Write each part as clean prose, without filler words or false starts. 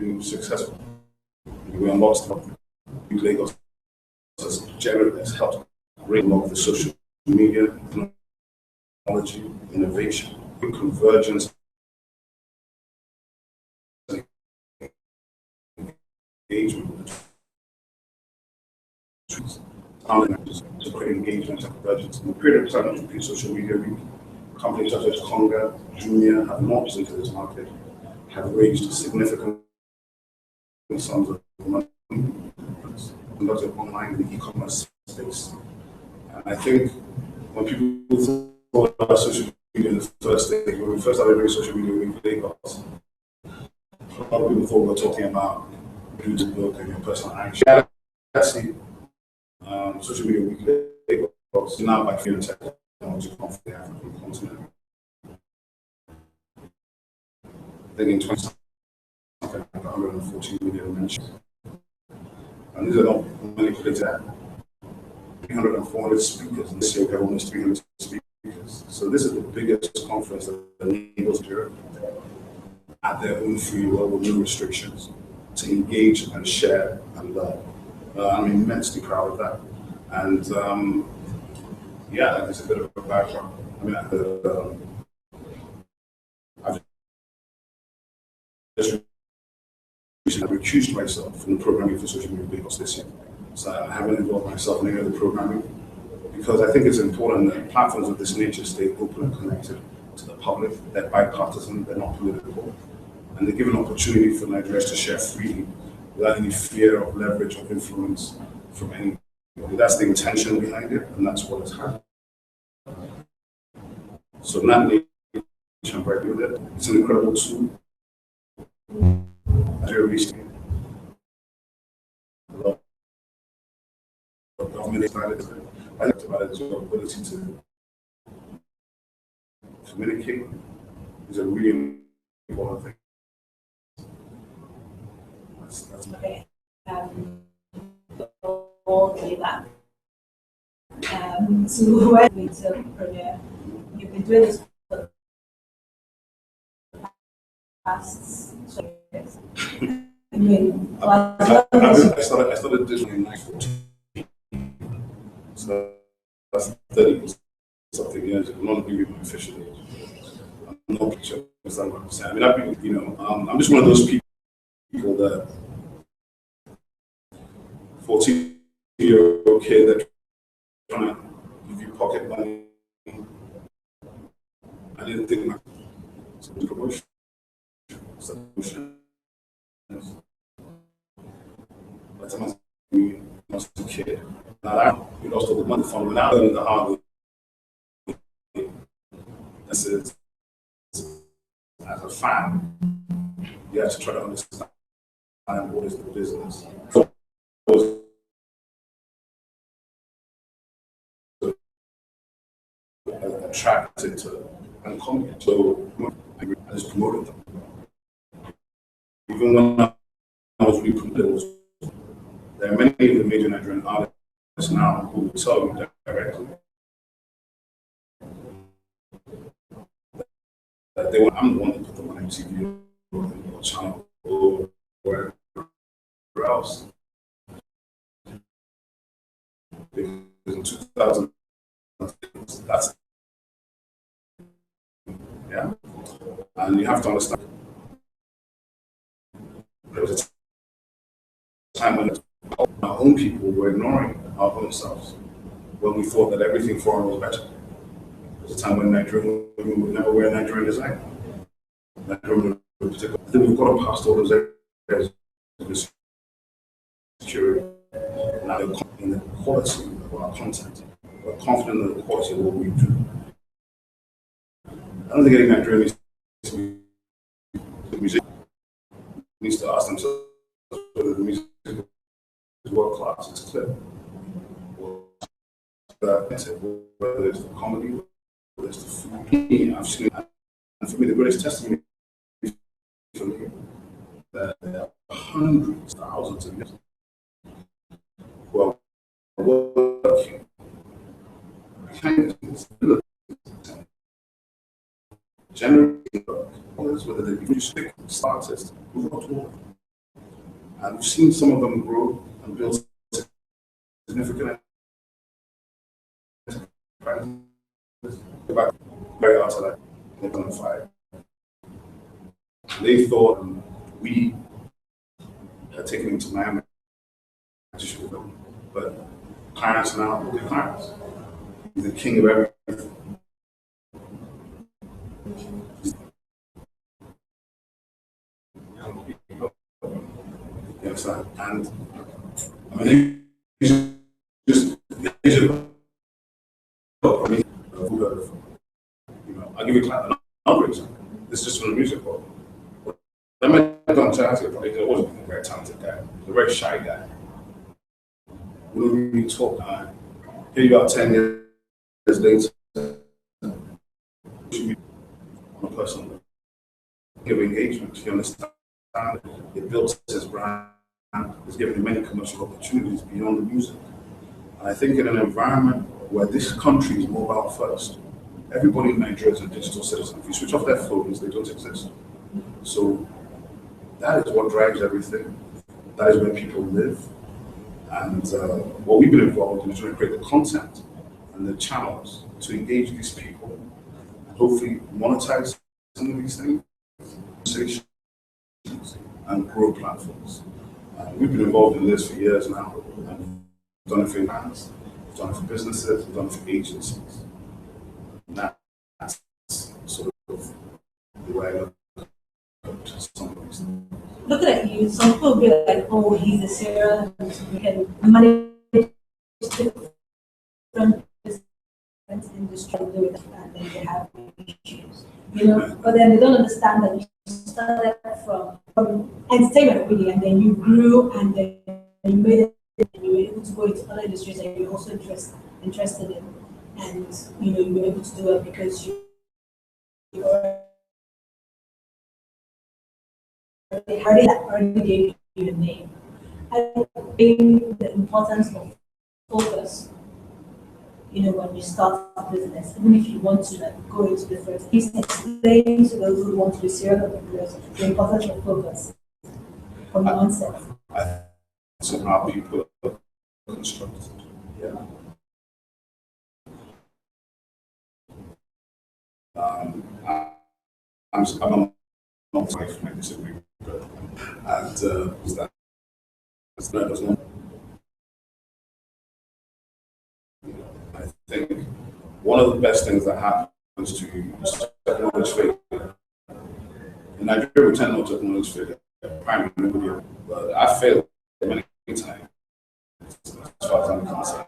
been successful. We unlocked stuff. Lagos has helped bring along the social media, technology, innovation, convergence, engagement, to create engagement and convergence. In the period of time between social media week, companies such as Conga, Jumia have launched into this market, have raised significant sums of money, conducted online in the e-commerce space. And I think when people thought about social media in the first stage, when we first started doing social media in Lagos, a lot of people thought we were talking about YouTube book and your personal action. Actually, social media week Lagos now by feeling technology from the African continent. I think in 20 something like 114 million mentions. And these are not manipulated at 300 and 400 speakers. And this year we have almost 300 speakers. So this is the biggest conference that enables Europe at their own free will with no restrictions to engage and share and learn. I'm immensely proud of that. And yeah, that is a bit of a background. I mean, I've just recently recused myself from the programming for social media Lagos this year. So I haven't involved myself in any of the programming because I think it's important that platforms of this nature stay open and connected to the public. They're bipartisan, they're not political, and they give an opportunity for Nigerians to share freely without any fear of leverage or influence from anyone. That's the intention behind it, and that's what has happened. So that nature, I'm very good at it. It's an incredible tool. Very recently, a lot of government started. I talked about it as well. Ability to communicate is a really important thing. That's okay. Okay, that. So when we premiere, you've been doing this for the past 20 years. I mean, I started this in 2014. So that's 30 something years. I'm not giving you my official age. I'm not sure understand what I'm saying. I mean, I'm just one of those people that 14-year-old kid that trying to give you pocket money. I didn't think my promotion. By the time I was a kid, now we lost all the money from me. Now learning the hard way. This is as a fan, you have to try to understand what is the business. Attracted to and come so I just promoted them. Even when I was really promoted, there are many of the major Nigerian artists now who will tell you directly that I'm the one that put them on MTV or channel or wherever else. Because in 2000, that's yeah, and you have to understand there was a time when our own people were ignoring our own selves when we thought that everything foreign was better. There was a time when Nigerian women would never wear Nigerian design. Nigerian women in particular. I think we've got to pass all those areas of security. Now they're confident in the quality of our content. We're confident in the quality of what we do. I don't think any Nigerian needs to be the music needs to ask themselves whether the music is world class. It's clear. Whether it's the comedy, whether it's the food. I've seen it. And for me, the greatest testimony for me that there are hundreds, thousands of years who are working behind the generally, whether they be music, artists, who got to work. And we've seen some of them grow and build significant enterprises. Very out of that, 2005. They thought we had taken him to Miami, but Clarence now, look at Clarence. He's the king of everything. You understand? And I mean, he's just, I'll give you another example. This is just from the music world. That might have done charity, but he wasn't a very talented guy. He was a very shy guy. We don't really talk. Here you are 10 years later, on a personal level. Give engagement, you understand? It built his brand, it's given him many commercial opportunities beyond the music. And I think in an environment where this country is mobile first, everybody in Nigeria is a digital citizen. If you switch off their phones, they don't exist. So that is what drives everything. That is where people live. And what we've been involved in is trying to create the content and the channels to engage these people and hopefully monetize some of these things and grow platforms. We've been involved in this for years now. We've done it for brands, we've done it for businesses, we've done it for agencies. And that's sort of the way I look at some of these things. Looking at you, some people will be like, oh, he's a serial, he can manage different industry and do it, and then they have issues. You know, but then they don't understand that you started from entertainment really, and then you grew and then you made it, and you were able to go into other industries that you're also interested in, and you know you were able to do it because you already gave you a name. I think the importance of focus, you know, when you start a business, even if you want to like go into different, please explain to those who want to be serial entrepreneurs the importance of focus from the onset. So how people are constructed. Yeah. I'm not wife, I disagree, but and that does not. I think one of the best things that happens to you is to acknowledge failure. In Nigeria, we tend not to acknowledge failure. Primarily, but I failed many times. As far as I'm concerned,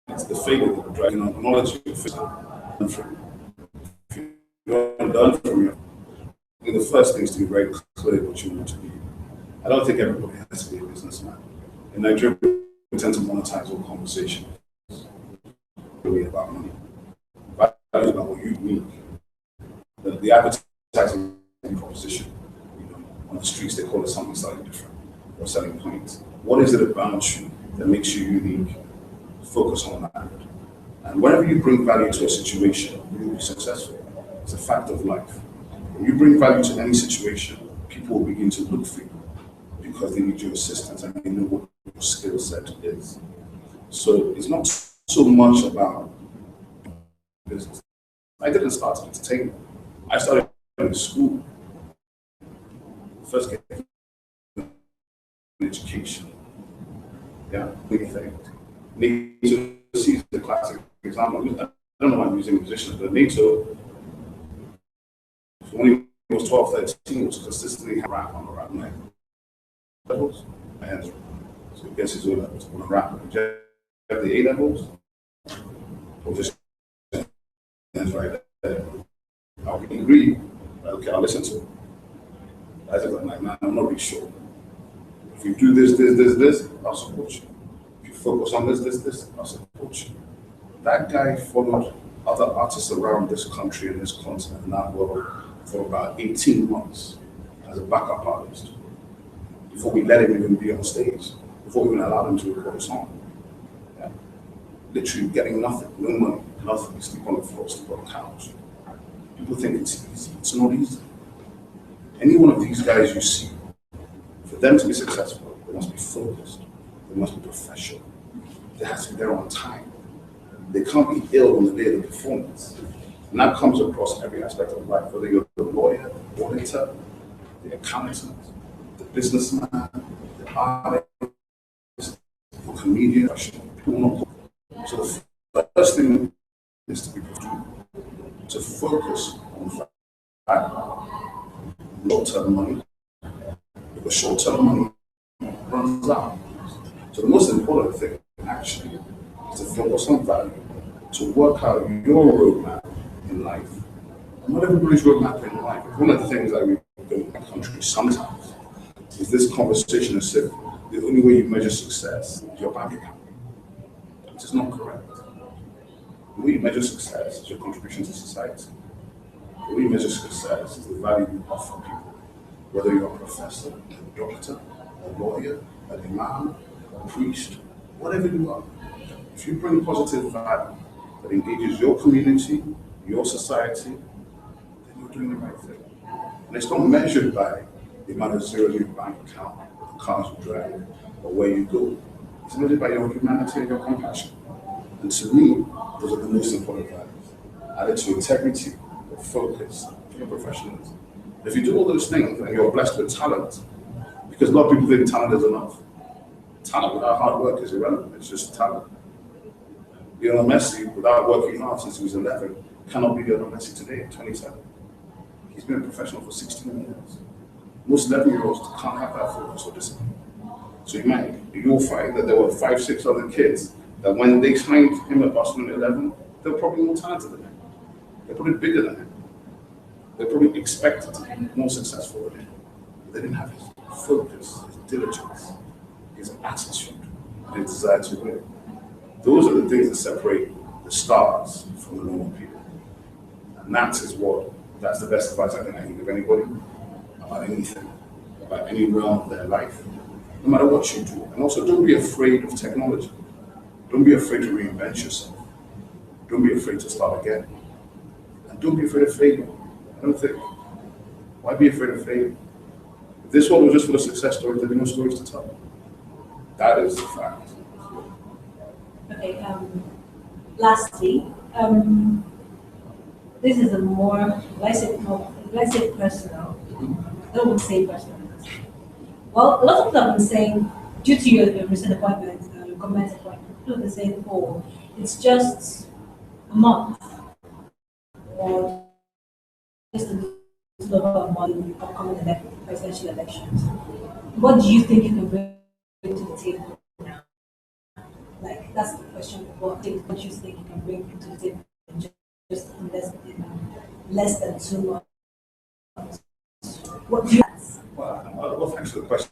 it's the failure that drives you. Acknowledge your failure. If you're done from you, the first thing is to be very clear what you want to be. I don't think everybody has to be a businessman. In Nigeria, we tend to monetize all conversations. Really about money. But it's about what you need. The advertising proposition, you know, on the streets they call it something slightly different. Or selling points. What is it about you that makes you unique? Focus on that. And whenever you bring value to a situation, you will be successful. It's a fact of life. When you bring value to any situation, people will begin to look for you because they need your assistance and they know what your skill set is. So it's not so much about business. I didn't start in entertainment. I started in school. First getting education. Yeah, anything. NATO is the classic example. I don't know why I'm using musicians, but NATO, when he was 12, 13, was consistently rap on the rap night. Levels, and so I guess he's on a rap. Do you have the A levels? Or just that's right there. How can you agree? Okay, I'll listen to it. I said, like, man, I'm not really sure. If you do this, I'll support you. If you focus on this, I'll support you. That guy followed other artists around this country and this continent and that world for about 18 months as a backup artist before we let him even be on stage, before we even allowed him to record a song. Yeah. Literally getting nothing, no money, nothing. You sleep on the floor, sleep on the couch. People think it's easy. It's not easy. Any one of these guys you see, for them to be successful, must be focused. They must be professional. They have to be there on time. They can't be ill on the day of the performance. And that comes across every aspect of life, whether you're the lawyer, the auditor, the accountant, the businessman, the artist, the comedian. So the first thing is to be professional, to focus on short-term money, because short-term money runs out. So the most important thing, actually, is to focus on value, to work out your roadmap in life. And not everybody's roadmap in life. One of the things that we do in my country sometimes is this conversation as if the only way you measure success is your bank account, which is not correct. The way you measure success is your contribution to society. The way you measure success is the value you offer people, whether you're a professor, a doctor, a lawyer, an imam, a priest, whatever you are. If you bring positive value that engages your community, your society, then you're doing the right thing. And it's not measured by the amount of zeros in your bank account, or the cars you drive, or where you go. It's measured by your humanity and your compassion. And to me, those are the most important values. Added to integrity, your focus, your professionalism. If you do all those things and you're blessed with talent, because a lot of people think talent is enough. Talent without hard work is irrelevant, it's just talent. Lionel Messi, without working hard since he was 11, cannot be Lionel Messi today at 27. He's been a professional for 16 years. Most 11-year-olds can't have that focus or discipline. So you'll find that there were 5, 6 other kids that when they signed him at Barcelona 11, they were probably more talented than him. They're probably bigger than him. They probably expected to be more successful than him. But they didn't have his focus, his diligence, his attitude, and his desire to win. Those are the things that separate the stars from the normal people. And that's the best advice I think I can give anybody about anything, about any realm of their life, no matter what you do. And also, don't be afraid of technology. Don't be afraid to reinvent yourself. Don't be afraid to start again. And don't be afraid of failure. I don't think. Why be afraid of failure? If this world was just full of success stories, there'd be no stories to tell. That is the fact. Okay, lastly, this is a more, let's say personal. I don't want to say personal. Well, a lot of people have been saying, due to your recent appointment, your comments appointment, people have been saying, oh, it's just a month, or just a little over a month in the upcoming presidential elections. What do you think you can bring to the table now? Like, that's the question. What do you think you can bring to the table just in less than 2 months? What do you Well, thanks for the question.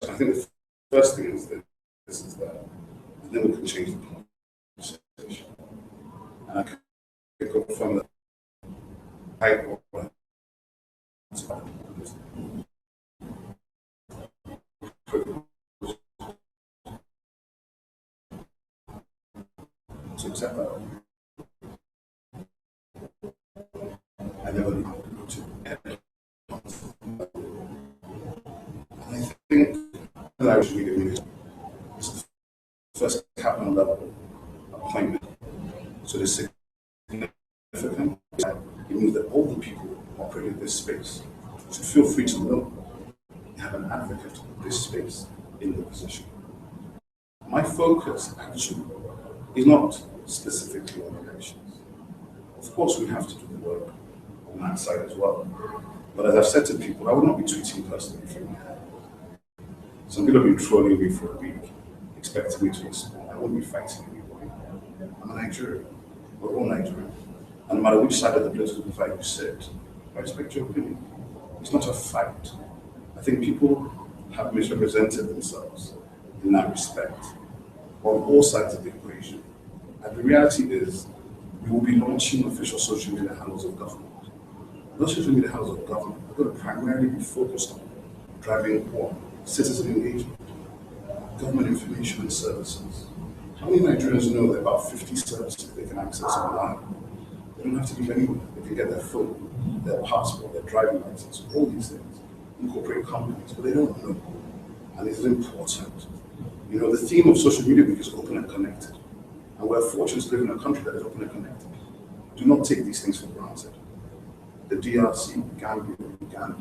I think the first thing is that then we can change the conversation. And I can confirm that I want to accept that. I never knew to end. And I think that I was really it's the first cabinet level appointment. So the significant it means that all the people operating in this space should feel free to know you have an advocate of this space in the position. My focus actually is not specifically on elections. Of course, we have to do the work on that side as well. But as I've said to people, I would not be tweeting personally from my head. Some people have been trolling me for a week, expecting me to respond. I won't be fighting anybody. I'm a Nigerian. We're all Nigerian. And no matter which side of the political fight you sit, I respect your opinion. It's not a fight. I think people have misrepresented themselves in that respect on all sides of the equation. And the reality is, we will be launching official social media handles of government. Those social media handles of government are going to primarily be focused on driving what? Citizen engagement, government information and services. How many Nigerians know that about 50 services they can access online? They don't have to leave anywhere. They can get their phone, their passport, their driving license, all these things, incorporate companies, but they don't know. And it is important. You know, the theme of social media week is open and connected. And we're fortunate to live in a country that is open and connected. Do not take these things for granted. The DRC, Gambia, Uganda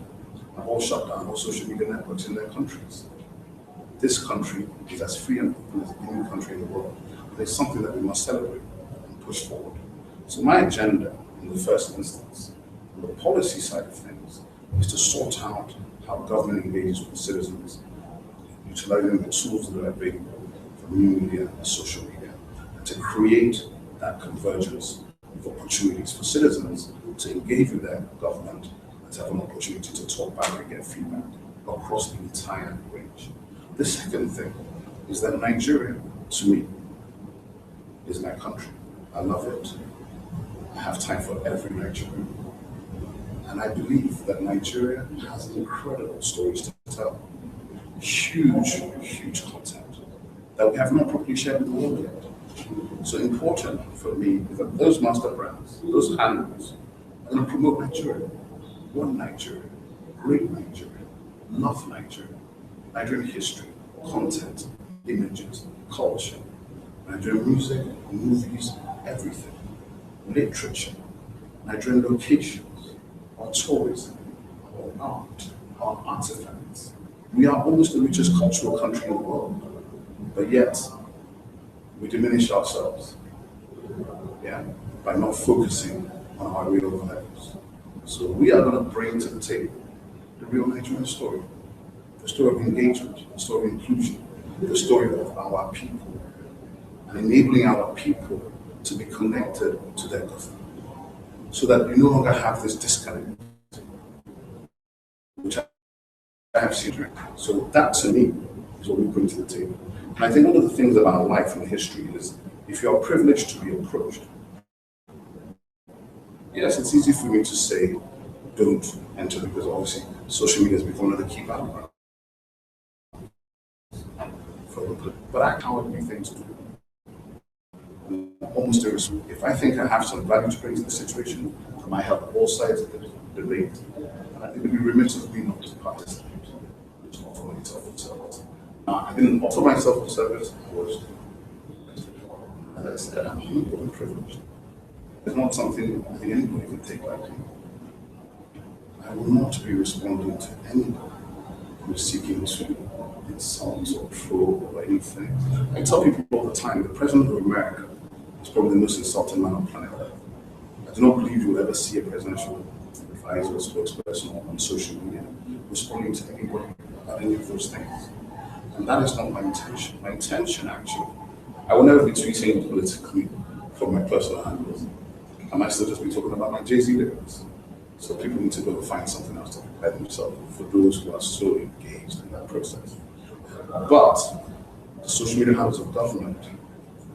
have all shut down all social media networks in their countries. This country is as free and open as any country in the world. And it's something that we must celebrate and push forward. So my agenda, in the first instance, on the policy side of things, is to sort out how government engages with citizens, utilizing the tools that are available from new media and social media, and to create that convergence of opportunities for citizens to engage with their government and to have an opportunity to talk back and get feedback across the entire range. The second thing is that Nigeria, to me, is my country. I love it. I have time for every Nigerian. And I believe that Nigeria has incredible stories to tell. Huge, huge content that we have not properly shared with the world yet. So important for me is that those master brands, those handles, are going to promote Nigeria. One Nigeria, great Nigeria, love Nigeria, Nigerian history, content, images, culture, Nigerian music, movies, everything, literature, Nigerian locations, our tourism, our art, our artifacts. We are almost the richest cultural country in the world, but yet we diminish ourselves, by not focusing on our real values. So we are going to bring to the table the real Nigerian story, the story of engagement, the story of inclusion, the story of our people, and enabling our people to be connected to their government, so that we no longer have this disconnect, which I have seen. So that, to me, is what we bring to the table. And I think one of the things about life and history is, if you are privileged to be approached, yes, it's easy for me to say, don't enter, because obviously social media has become another key battleground. But I can't be things to do. Almost irresponsible. If I think I have some value to bring to the situation, I might help all sides of the debate, and I think it would be remiss of me not to participate. It's not for myself of service. Now, I didn't offer myself for service, I was, as I said, I'm humble and privileged. It's not something I think anybody can take lightly. I will not be responding to anyone who is seeking to insult or probe or anything. I tell people all the time, the President of America is probably the most insulting man on planet Earth. I do not believe you will ever see a presidential advisor or spokesperson on social media responding to anybody about any of those things. And that is not my intention. My intention, actually, I will never be tweeting politically from my personal handles. I might still just be talking about my Jay-Z lyrics. So people need to go and find something else to prepare themselves for those who are so engaged in that process. But the social media habits of government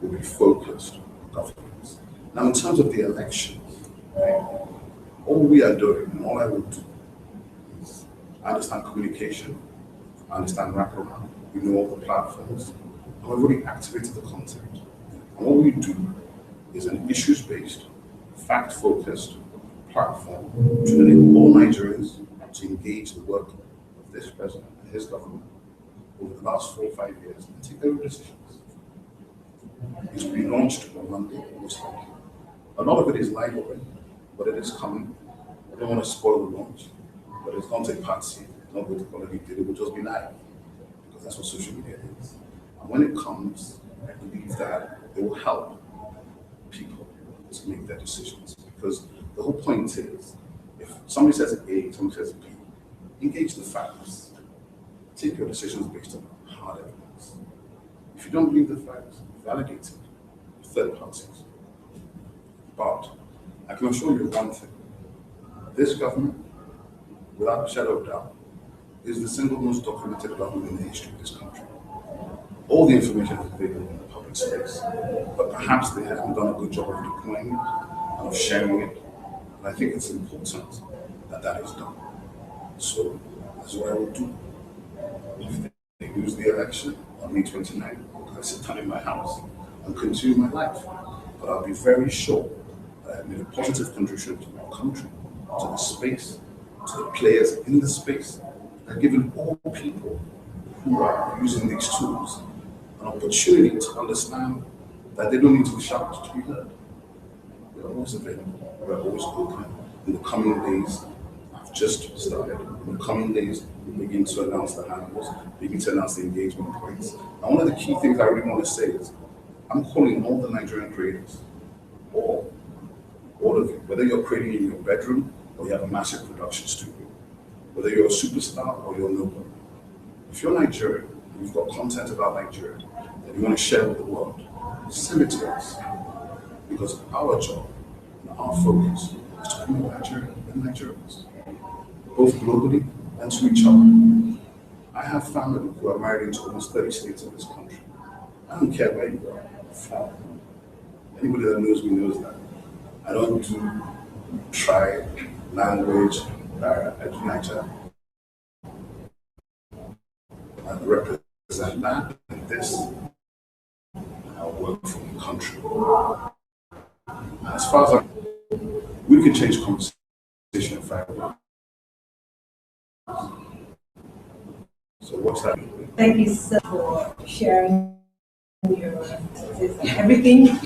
will be focused on governance. Now, in terms of the elections, right, all we are doing, and all I will do, is I understand communication, I understand wraparound, we know all the platforms, and we've already activated the content. And what we do is an issues-based, fact-focused platform to enable all Nigerians to engage the work of this president and his government over the last 4 or 5 years and take their own decisions. It will be launched on Monday, most likely. A lot of it is live already, but it is coming. I don't want to spoil the launch, but it's not a patsy, it's not going to quality, it will just be live, because that's what social media is. And when it comes, I believe that it will help people to make their decisions, because the whole point is, if somebody says A, somebody says B, engage the facts. Take your decisions based on hard evidence. If you don't believe the facts, validate it with third parties. But I can assure you one thing. This government, without a shadow of doubt, is the single most documented government in the history of this country. All the information is available in the public space, but perhaps they haven't done a good job of deploying it and of sharing it. And I think it's important that that is done. So that's what I will do. If they lose the election on May 29th, I sit down in my house and continue my life. But I'll be very sure that I've made a positive contribution to my country, to the space, to the players in the space, and given all people who are using these tools an opportunity to understand that they don't need to shout to be heard. We're always available. We're always open. In the coming days, I've just started. In the coming days, we begin to announce the handles, begin to announce the engagement points. And one of the key things I really want to say is, I'm calling all the Nigerian creators, all of you, whether you're creating in your bedroom or you have a massive production studio, whether you're a superstar or you're nobody. If you're Nigerian and you've got content about Nigeria that you want to share with the world, send it to us. Because our job and our focus is to promote Nigeria and Nigerians, both globally and to each other. I have family who are married into almost 30 states in this country. I don't care where you are from. Anybody that knows me knows that. I don't do tribe, language, I do Nigeria. I represent that and this. I work for the country. And as far as we can change conversation in 5 minutes. So what's that? Thank you so much for sharing your everything.